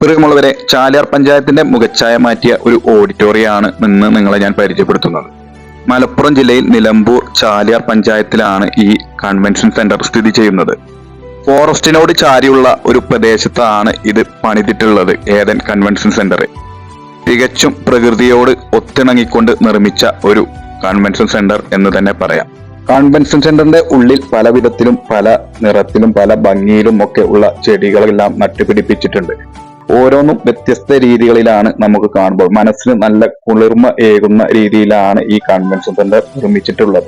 പ്രിയമുള്ളവരെ, ചാലിയാർ പഞ്ചായത്തിന്റെ മുഖച്ഛായ മാറ്റിയ ഒരു ഓഡിറ്റോറിയമാണ് ഇന്ന് നിങ്ങളെ ഞാൻ പരിചയപ്പെടുത്തുന്നത്. മലപ്പുറം ജില്ലയിൽ നിലമ്പൂർ ചാലിയാർ പഞ്ചായത്തിലാണ് ഈ കൺവെൻഷൻ സെന്റർ സ്ഥിതി ചെയ്യുന്നത്. ഫോറസ്റ്റിനോട് ചാരിയുള്ള ഒരു പ്രദേശത്താണ് ഇത് പണിതിട്ടുള്ളത്. ഏദൻ കൺവെൻഷൻ സെന്റർ തികച്ചും പ്രകൃതിയോട് ഒത്തിണങ്ങിക്കൊണ്ട് നിർമ്മിച്ച ഒരു കൺവെൻഷൻ സെന്റർ എന്ന് തന്നെ പറയാം. കൺവെൻഷൻ സെന്ററിന്റെ ഉള്ളിൽ പല വിധത്തിലും പല നിറത്തിലും പല ഭംഗിയിലും ഒക്കെ ഉള്ള ചെടികളെല്ലാം നട്ടുപിടിപ്പിച്ചിട്ടുണ്ട്. ഓരോന്നും വ്യത്യസ്ത രീതികളിലാണ് നമുക്ക് കാണുമ്പോൾ മനസ്സിന് നല്ല കുളിർമ ഏകുന്ന രീതിയിലാണ് ഈ കൺവെൻഷൻ സെന്റർ നിർമ്മിച്ചിട്ടുള്ളത്.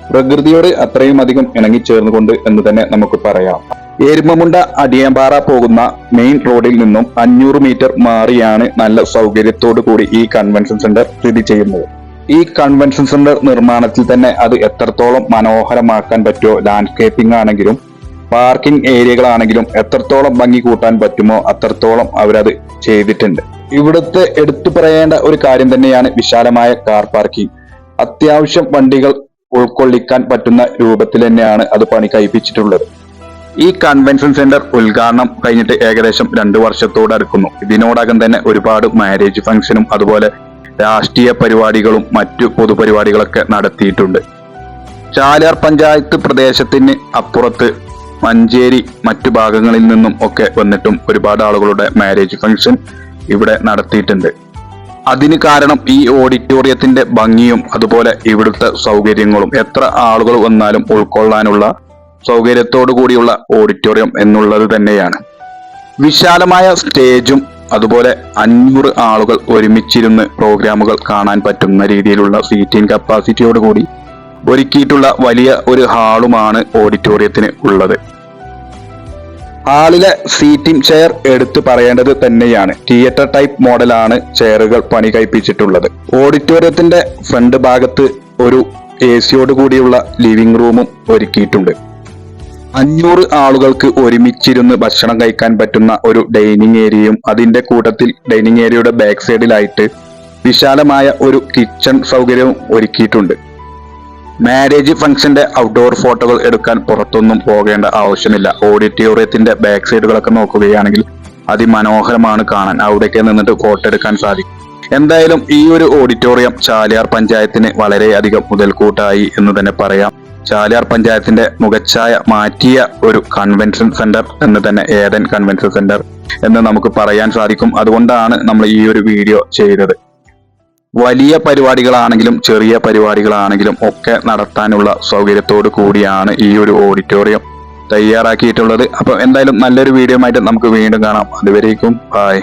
പ്രകൃതിയോട് അത്രയും അധികം ഇണങ്ങിച്ചേർന്നുകൊണ്ട് എന്ന് തന്നെ നമുക്ക് പറയാം. എരുമമുണ്ട അടിയമ്പാറ പോകുന്ന മെയിൻ റോഡിൽ നിന്നും 500 മീറ്റർ മാറിയാണ് നല്ല സൗകര്യത്തോടു കൂടി ഈ കൺവെൻഷൻ സെന്റർ സ്ഥിതി ചെയ്യുന്നത്. ഈ കൺവെൻഷൻ സെന്റർ നിർമ്മാണത്തിൽ തന്നെ അത് എത്രത്തോളം മനോഹരമാക്കാൻ പറ്റുമോ, ലാൻഡ്സ്കേപ്പിംഗ് ആണെങ്കിലും പാർക്കിംഗ് ഏരിയകളാണെങ്കിലും എത്രത്തോളം ഭംഗി കൂട്ടാൻ പറ്റുമോ അത്രത്തോളം അവരത് ചെയ്തിട്ടുണ്ട്. ഇവിടുത്തെ എടുത്തു പറയേണ്ട ഒരു കാര്യം തന്നെയാണ് വിശാലമായ കാർ പാർക്കിംഗ്. അത്യാവശ്യം വണ്ടികൾ ഉൾക്കൊള്ളിക്കാൻ പറ്റുന്ന രൂപത്തിൽ തന്നെയാണ് അത് പണി കഴിപ്പിച്ചിട്ടുള്ളത്. ഈ കൺവെൻഷൻ സെന്റർ ഉദ്ഘാടനം കഴിഞ്ഞിട്ട് ഏകദേശം 2 വർഷത്തോടടുക്കുന്നു. ഇതിനോടകം തന്നെ ഒരുപാട് മാരേജ് ഫംഗ്ഷനും അതുപോലെ രാഷ്ട്രീയ പരിപാടികളും മറ്റു പൊതുപരിപാടികളൊക്കെ നടത്തിയിട്ടുണ്ട്. ചാലിയാർ പഞ്ചായത്ത് പ്രദേശത്തിന് അപ്പുറത്ത് മഞ്ചേരി മറ്റു ഭാഗങ്ങളിൽ നിന്നും ഒക്കെ വന്നിട്ടും ഒരുപാട് ആളുകളുടെ മാരേജ് ഫംഗ്ഷൻ ഇവിടെ നടത്തിയിട്ടുണ്ട്. അതിന് കാരണം ഈ ഓഡിറ്റോറിയത്തിന്റെ ഭംഗിയും അതുപോലെ ഇവിടുത്തെ സൗകര്യങ്ങളും, എത്ര ആളുകൾ വന്നാലും ഉൾക്കൊള്ളാനുള്ള സൗകര്യത്തോടു കൂടിയുള്ള ഓഡിറ്റോറിയം എന്നുള്ളത് തന്നെയാണ്. വിശാലമായ സ്റ്റേജും അതുപോലെ 500 ആളുകൾ ഒരുമിച്ചിരുന്ന് പ്രോഗ്രാമുകൾ കാണാൻ പറ്റുന്ന രീതിയിലുള്ള സീറ്റിംഗ് കപ്പാസിറ്റിയോട് കൂടി ഒരുക്കിയിട്ടുള്ള വലിയ ഒരു ഹാളുമാണ് ഓഡിറ്റോറിയത്തിന് ഉള്ളത്. ഹാളിലെ സീറ്റിംഗ് ചെയർ എടുത്തു പറയേണ്ടത് തന്നെയാണ്. തിയേറ്റർ ടൈപ്പ് മോഡലാണ് ചെയറുകൾ പണി കഴിപ്പിച്ചിട്ടുള്ളത്. ഓഡിറ്റോറിയത്തിന്റെ ഫ്രണ്ട് ഭാഗത്ത് ഒരു AC-യോട് കൂടിയുള്ള ലിവിംഗ് റൂമും ഒരുക്കിയിട്ടുണ്ട്. 500 ആളുകൾക്ക് ഒരുമിച്ചിരുന്ന് ഭക്ഷണം കഴിക്കാൻ പറ്റുന്ന ഒരു ഡൈനിങ് ഏരിയയും അതിന്റെ കൂട്ടത്തിൽ ഡൈനിങ് ഏരിയയുടെ ബാക്ക് സൈഡിലായിട്ട് വിശാലമായ ഒരു കിച്ചൺ സൗകര്യവും ഒരുക്കിയിട്ടുണ്ട്. മാരേജ് ഫംഗ്ഷന്റെ ഔട്ട്ഡോർ ഫോട്ടോകൾ എടുക്കാൻ പുറത്തൊന്നും പോകേണ്ട ആവശ്യമില്ല. ഓഡിറ്റോറിയത്തിന്റെ ബാക്ക് സൈഡുകളൊക്കെ നോക്കുകയാണെങ്കിൽ അതിമനോഹരമാണ് കാണാൻ. അവിടേക്ക് നിന്നിട്ട് ഫോട്ടോ എടുക്കാൻ സാധിക്കും. എന്തായാലും ഈ ഒരു ഓഡിറ്റോറിയം ചാലിയാർ പഞ്ചായത്തിന് വളരെയധികം മുതൽക്കൂട്ടായി എന്ന് തന്നെ പറയാം. ചാലിയാർ പഞ്ചായത്തിന്റെ മുഖച്ഛായ മാറ്റിയ ഒരു കൺവെൻഷൻ സെന്റർ എന്ന് തന്നെ ഏദൻ കൺവെൻഷൻ സെന്റർ എന്ന് നമുക്ക് പറയാൻ സാധിക്കും. അതുകൊണ്ടാണ് നമ്മൾ ഈ ഒരു വീഡിയോ ചെയ്തത്. വലിയ പരിപാടികളാണെങ്കിലും ചെറിയ പരിപാടികളാണെങ്കിലും ഒക്കെ നടത്താനുള്ള സൗകര്യത്തോടു കൂടിയാണ് ഈ ഒരു ഓഡിറ്റോറിയം തയ്യാറാക്കിയിട്ടുള്ളത്. അപ്പൊ എന്തായാലും നല്ലൊരു വീഡിയോ ആയിട്ട് നമുക്ക് വീണ്ടും കാണാം. അതുവരേക്കും ബൈ.